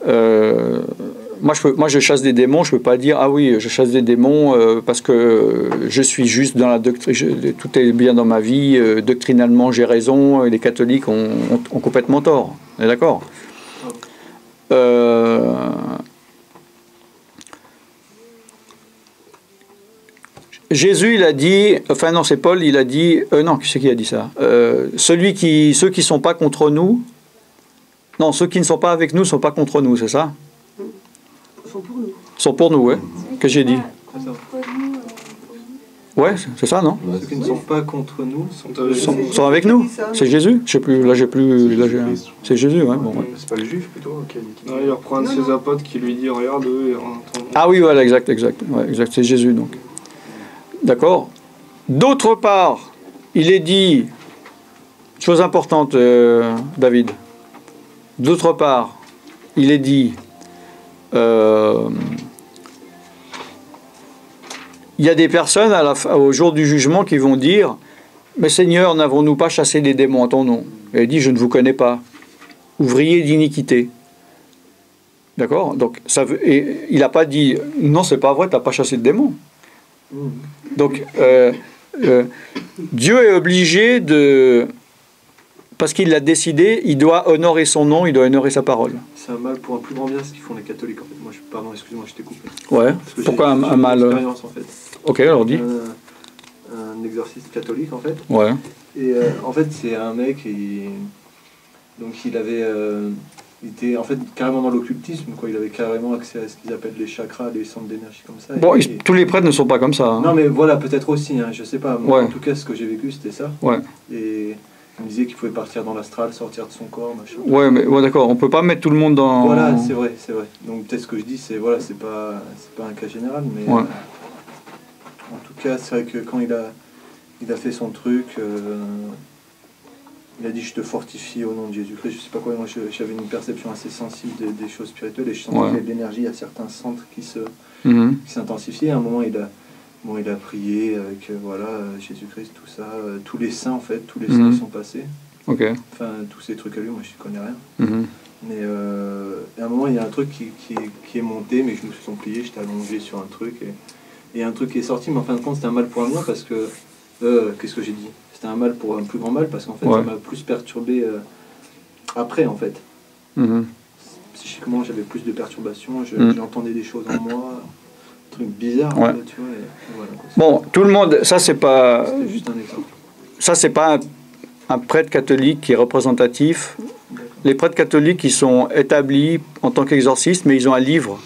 Moi, je chasse des démons, je ne peux pas dire « Ah oui, je chasse des démons parce que je suis juste dans la doctrine, tout est bien dans ma vie, doctrinalement j'ai raison, et les catholiques ont complètement tort. » On est d'accord. Jésus, il a dit, enfin non, c'est Paul, il a dit, non, qui c'est qui a dit ça? Ceux qui ne sont pas contre nous, non, ceux qui ne sont pas avec nous ne sont pas contre nous, c'est ça? Sont pour nous. Sont pour nous, ouais. Que j'ai dit? Ouais, c'est ça, non? Ceux qui ne sont pas contre nous sont avec nous. C'est Jésus? Je sais plus. Là, c'est Jésus, ouais. Bon, ouais. C'est pas le juif plutôt qui a dit. Non, il reprend un de ses apôtres qui lui dit regarde eux et entend. Ah oui, voilà, exact. Ouais, exact. C'est Jésus, donc. D'accord. D'autre part, il est dit, chose importante, David. D'autre part, il est dit. Il y a des personnes au jour du jugement qui vont dire « Mais Seigneur, n'avons-nous pas chassé des démons en ton nom ?» Et il dit « Je ne vous connais pas, ouvrier d'iniquité. » D'accord. Donc, il n'a pas dit « Non, c'est pas vrai, tu n'as pas chassé de démons. » Donc, Dieu est obligé de... Parce qu'il l'a décidé, il doit honorer son nom, il doit honorer sa parole. C'est un mal pour un plus grand bien, ce qu'ils font les catholiques, en fait. Moi, pardon, excuse-moi, je t'ai coupé. Ouais. Pourquoi un mal expérience, en fait. Ok, alors dis. Un exorciste catholique, en fait. Ouais. Et en fait, c'est un mec, donc il était en fait carrément dans l'occultisme, quoi. Il avait carrément accès à ce qu'ils appellent les chakras, les centres d'énergie comme ça. Bon, tous les prêtres ne sont pas comme ça. Hein. Non, mais voilà, peut-être aussi, hein, je sais pas. Moi, ouais. En tout cas, ce que j'ai vécu, c'était ça. Ouais. Et il me disait qu'il pouvait partir dans l'astral, sortir de son corps, machin. Ouais, mais ouais, d'accord, on peut pas mettre tout le monde dans... Voilà, c'est vrai. Donc peut-être ce que je dis, c'est voilà, c'est pas un cas général, mais ouais. En tout cas, c'est vrai que quand il a fait son truc, il a dit « Je te fortifie au nom de Jésus-Christ ». Je sais pas quoi, moi j'avais une perception assez sensible des choses spirituelles et je sentais qu'il y avait de l'énergie à certains centres qui s'intensifiaient. À un moment, il a prié avec Jésus-Christ, tout ça, tous les saints en fait, tous les saints sont passés. Okay. Enfin, tous ces trucs à lui, moi je connais rien. Mais à un moment, il y a un truc qui est monté, mes genoux se sont pliés, j'étais allongé sur un truc et il y a un truc qui est sorti, mais en fin de compte, c'était un mal pour un bien parce que. Qu'est-ce que j'ai dit? C'était un mal pour un plus grand mal parce qu'en fait, ça m'a plus perturbé après en fait. Psychiquement, j'avais plus de perturbations, j'entendais des choses en moi. Truc bizarre, tu vois. Et voilà, bon, tout le monde, ça c'est pas. C'était juste un exemple. Ça c'est pas un prêtre catholique qui est représentatif Les prêtres catholiques, ils sont établis en tant qu'exorcistes, mais ils ont un livre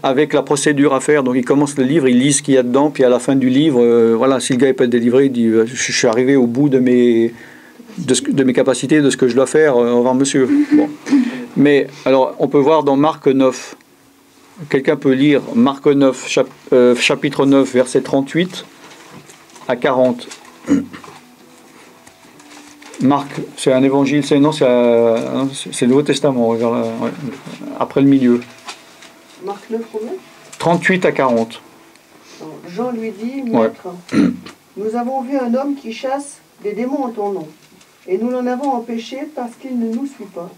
avec la procédure à faire. Donc ils commencent le livre, ils lisent ce qu'il y a dedans, puis à la fin du livre, voilà, si le gars n'est pas délivré, il dit je suis arrivé au bout de mes capacités, de ce que je dois faire, au revoir monsieur. Bon. Mais alors, on peut voir dans Marc 9, quelqu'un peut lire Marc 9, chapitre 9, verset 38 à 40. Marc, c'est un évangile, c'est le Nouveau Testament, après le milieu. Marc 9, combien 38 à 40. Jean lui dit, Maître, nous avons vu un homme qui chasse des démons en ton nom, et nous l'en avons empêché parce qu'il ne nous suit pas.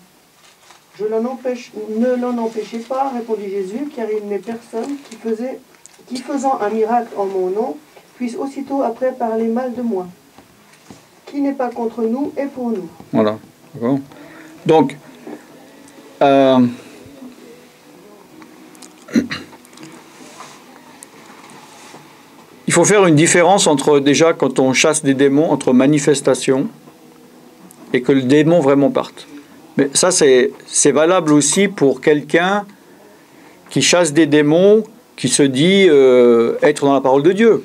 Ne l'en empêchez pas, répondit Jésus, car il n'est personne qui faisant un miracle en mon nom, puisse aussitôt après parler mal de moi. Qui n'est pas contre nous est pour nous. Voilà. D'accord. Donc, il faut faire une différence entre, déjà, quand on chasse des démons, entre manifestation et que le démon vraiment parte. Mais ça, c'est valable aussi pour quelqu'un qui chasse des démons, qui se dit être dans la parole de Dieu.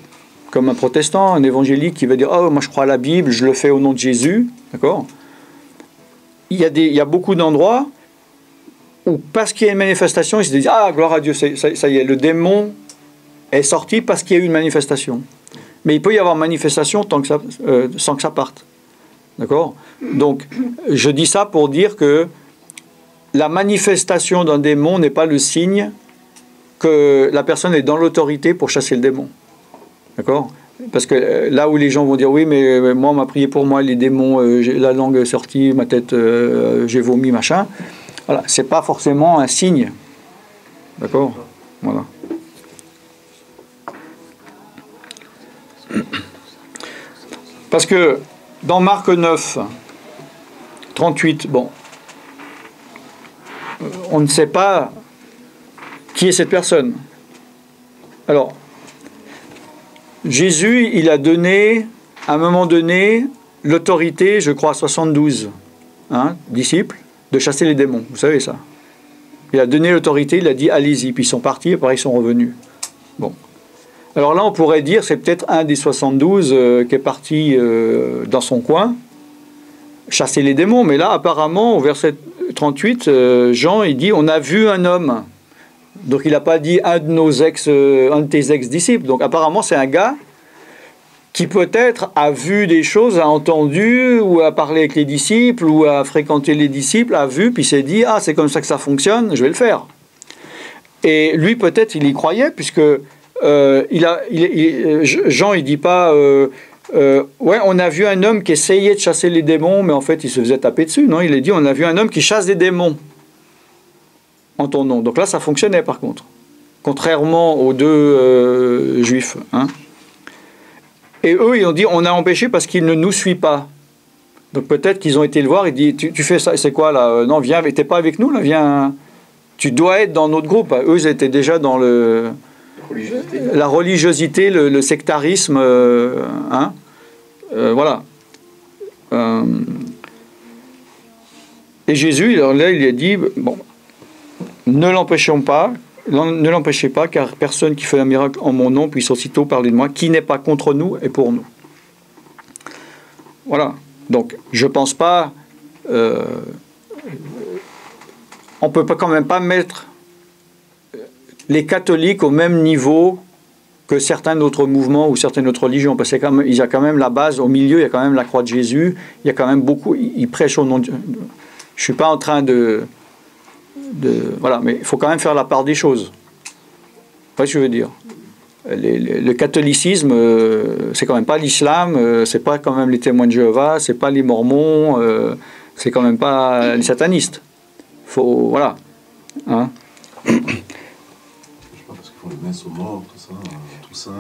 Comme un protestant, un évangélique qui va dire « Oh, moi je crois à la Bible, je le fais au nom de Jésus. » D'accord ? Il y a beaucoup d'endroits où, parce qu'il y a une manifestation, ils se disent « Ah, gloire à Dieu, ça y est, le démon est sorti parce qu'il y a eu une manifestation. » Mais il peut y avoir manifestation sans que ça parte. D'accord ? Donc, je dis ça pour dire que la manifestation d'un démon n'est pas le signe que la personne est dans l'autorité pour chasser le démon. D'accord ? Parce que là où les gens vont dire « Oui, mais moi, on m'a prié pour moi, les démons, la langue est sortie, ma tête, j'ai vomi, machin. » Voilà, c'est pas forcément un signe. D'accord ? Voilà. Parce que dans Marc 9, 38, bon, on ne sait pas qui est cette personne. Alors, Jésus, il a donné, à un moment donné, l'autorité, je crois, à 72 disciples, de chasser les démons. Vous savez ça. Il a donné l'autorité, il a dit, allez-y. Puis ils sont partis, et pareil, ils sont revenus. Bon. Alors là, on pourrait dire, c'est peut-être un des 72 qui est parti dans son coin, chasser les démons. Mais là, apparemment, au verset 38, Jean, il dit, on a vu un homme. Donc il n'a pas dit un de tes ex-disciples. Donc apparemment c'est un gars qui peut-être a vu des choses, a entendu, ou a parlé avec les disciples, ou a fréquenté les disciples, a vu, puis s'est dit « Ah, c'est comme ça que ça fonctionne, je vais le faire ». Et lui peut-être il y croyait, puisque Jean il dit pas ouais, on a vu un homme qui essayait de chasser les démons, mais en fait il se faisait taper dessus. Non, il a dit on a vu un homme qui chasse des démons en ton nom. Donc là, ça fonctionnait par contre, contrairement aux deux juifs. Et eux, ils ont dit, on a empêché parce qu'il ne nous suit pas. Donc peut-être qu'ils ont été le voir, ils disent, tu fais ça, c'est quoi là ? Non, viens, t'es pas avec nous là, viens. Tu dois être dans notre groupe. Eux, ils étaient déjà dans la religiosité, le sectarisme. Voilà. Et Jésus, là, il a dit, bon, ne l'empêchez pas, car personne qui fait un miracle en mon nom puisse aussitôt parler de moi, qui n'est pas contre nous et pour nous. Voilà. Donc, je ne pense pas... on ne peut quand même pas mettre les catholiques au même niveau que certains autres mouvements ou certaines autres religions, parce qu'il y a quand même la base, au milieu, il y a quand même la croix de Jésus, il y a quand même beaucoup... Ils prêchent au nom de... Je ne suis pas en train de... Voilà, mais il faut quand même faire la part des choses. Vous voyez ce que je veux dire ? Le catholicisme, c'est quand même pas l'islam, c'est pas quand même les témoins de Jéhovah, c'est pas les mormons, c'est quand même pas les satanistes. Faut, voilà. Parce qu'ils font les messes aux morts, tout ça.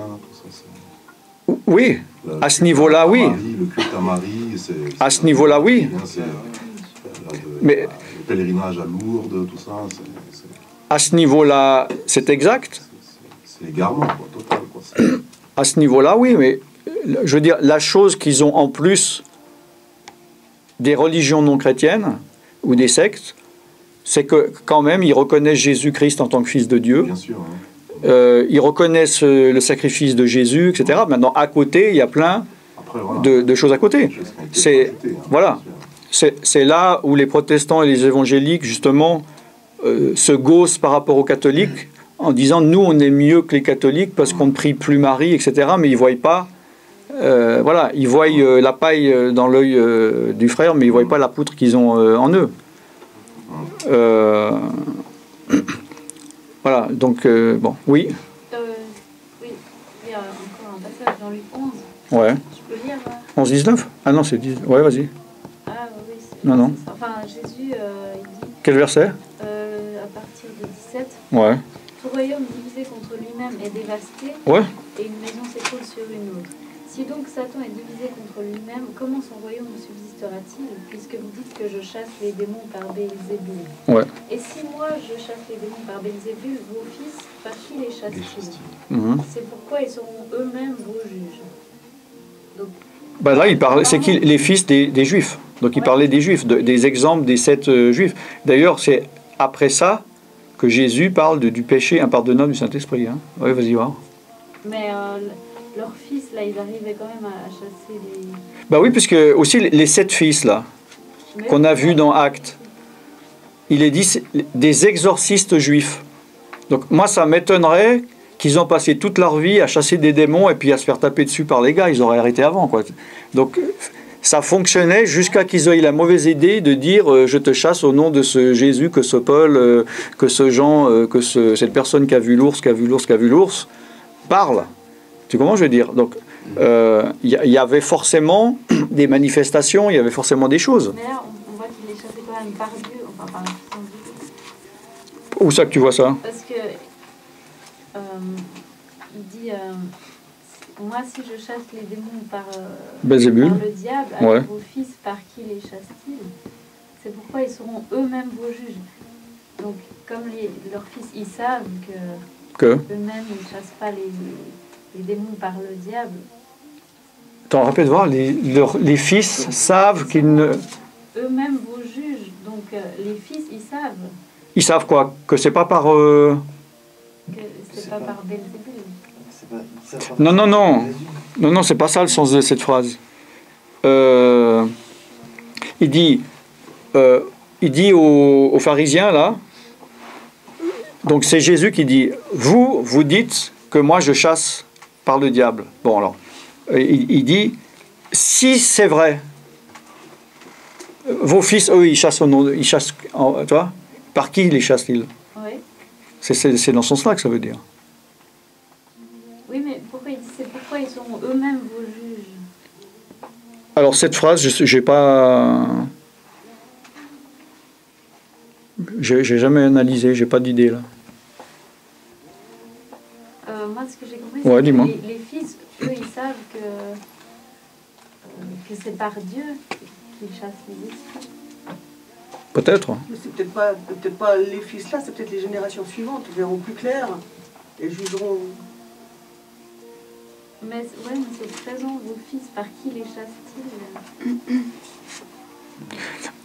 Oui, à ce niveau-là, oui. Le culte à Marie, à ce niveau-là, oui. Mais le pèlerinage à Lourdes, tout ça. À ce niveau-là, c'est exact. C'est l'égarement, total. À ce niveau-là, oui, mais je veux dire, la chose qu'ils ont en plus des religions non chrétiennes, ou des sectes, c'est que quand même, ils reconnaissent Jésus-Christ en tant que Fils de Dieu. Bien sûr. Hein. Ils reconnaissent le sacrifice de Jésus, etc. Maintenant, à côté, il y a plein Après, voilà. de choses à côté. C'est voilà. C'est là où les protestants et les évangéliques, justement, se gaussent par rapport aux catholiques en disant nous, on est mieux que les catholiques parce qu'on ne prie plus Marie, etc. Mais ils ne voient pas. Voilà, ils voient la paille dans l'œil du frère, mais ils ne voient pas la poutre qu'ils ont en eux. Voilà, donc, bon, oui. Oui, il y a encore un passage dans Luc 11. Ouais. Je peux lire 11-19 Ah non, c'est 10. Ouais, vas-y. Ah oui, Non. Ça. Enfin, Jésus, il dit... Quel verset À partir de 17. Ouais. Tout royaume divisé contre lui-même est dévasté, Ouais. et une maison s'écroule sur une autre. Si donc Satan est divisé contre lui-même, comment son royaume subsistera-t-il, puisque vous dites que je chasse les démons par Béelzébul? Ouais. Et si moi je chasse les démons par Béelzébul, vos fils, par qui les chassent-ils? C'est pourquoi ils seront eux-mêmes vos juges. Donc, bah là, il parle, c'est qui les fils des Juifs. Donc il parlait des Juifs, des exemples des 7 Juifs. D'ailleurs, c'est après ça que Jésus parle du péché impardonnable du Saint-Esprit. Hein. Oui, vas-y, voir. Mais leurs fils, là, ils arrivaient quand même à chasser les... Bah oui, puisque aussi les 7 fils, là, qu'on a vus dans Actes, il est dit des exorcistes juifs. Donc moi, ça m'étonnerait qu'ils ont passé toute leur vie à chasser des démons et puis à se faire taper dessus par les gars. Ils auraient arrêté avant, quoi. Donc ça fonctionnait jusqu'à qu'ils aient eu la mauvaise idée de dire je te chasse au nom de ce Jésus, que ce Paul, que ce Jean, cette personne qui a vu l'ours, parle. Tu comprends, je veux dire? Donc, il y avait forcément des manifestations, il y avait forcément des choses. Mais là, on voit qu'il est chassé quand même par Dieu, enfin par la puissance de Dieu. Où ça que tu vois ça? Parce que, il dit, moi si je chasse les démons par le diable, alors vos fils, par qui les chassent-ils? C'est pourquoi ils seront eux-mêmes vos juges. Donc, comme leurs fils, ils savent que eux-mêmes, ils ne chassent pas les démons par le diable. Attends, répète voir, les fils savent qu'ils ne... Eux-mêmes vos juges, donc les fils, ils savent. Ils savent quoi? Que c'est pas par... Que c'est pas par Béelzébul. Non, c'est pas ça le sens de cette phrase. Il dit aux pharisiens, là, donc c'est Jésus qui dit, vous dites que moi je chasse par le diable. Bon alors, il dit, si c'est vrai, vos fils, eux, ils chassent au nom, tu vois, par qui les chassent-ils? Oui. C'est dans ce sens-là que ça veut dire. Oui, mais pourquoi il dit, c'est pourquoi ils seront eux-mêmes vos juges? Alors cette phrase, j'ai pas... J'ai jamais analysé, j'ai pas d'idée là. Moi, ce que j'ai compris, ouais, c'est que les fils, eux, ils savent que c'est par Dieu qu'ils chassent les esprits. Peut-être. Mais c'est peut-être pas les fils là, c'est peut-être les générations suivantes. Ils verront plus clair et jugeront. Mais c'est présent, vos fils, par qui les chassent-ils?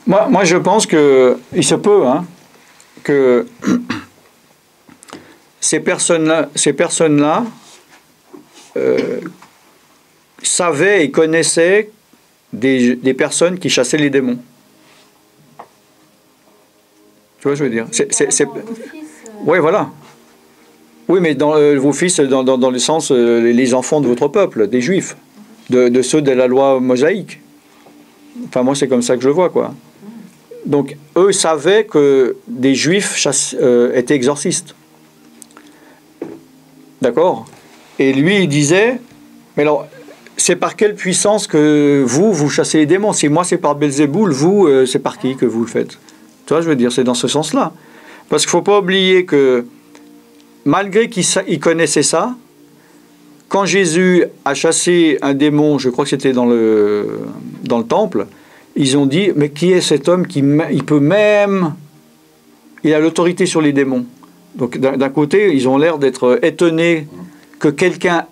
Moi, je pense que il se peut que ces personnes-là savaient et connaissaient des personnes qui chassaient les démons. Tu vois ce que je veux dire? Oui, voilà. Oui, mais vos fils, dans le sens, les enfants de votre peuple, des Juifs, de ceux de la loi mosaïque. Enfin, moi, c'est comme ça que je le vois, quoi. Donc, eux savaient que des Juifs étaient exorcistes. D'accord? Et lui, il disait, mais alors, c'est par quelle puissance que vous chassez les démons? Si moi, c'est par Béelzéboul, vous, c'est par qui que vous le faites? Tu vois, je veux dire, c'est dans ce sens-là. Parce qu'il ne faut pas oublier que, malgré qu'ils connaissaient ça, quand Jésus a chassé un démon, je crois que c'était dans le temple, ils ont dit, mais qui est cet homme il peut même... Il a l'autorité sur les démons. Donc d'un côté, ils ont l'air d'être étonnés que quelqu'un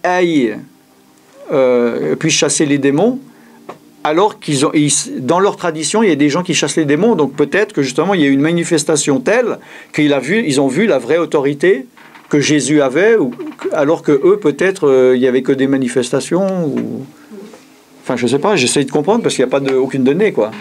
puisse chasser les démons, alors dans leur tradition, il y a des gens qui chassent les démons, donc peut-être que justement il y a eu une manifestation telle qu'ils ont vu la vraie autorité que Jésus avait, alors que eux peut-être il n'y avait que des manifestations. Enfin, je sais pas, j'essaie de comprendre parce qu'il n'y a pas aucune donnée, quoi.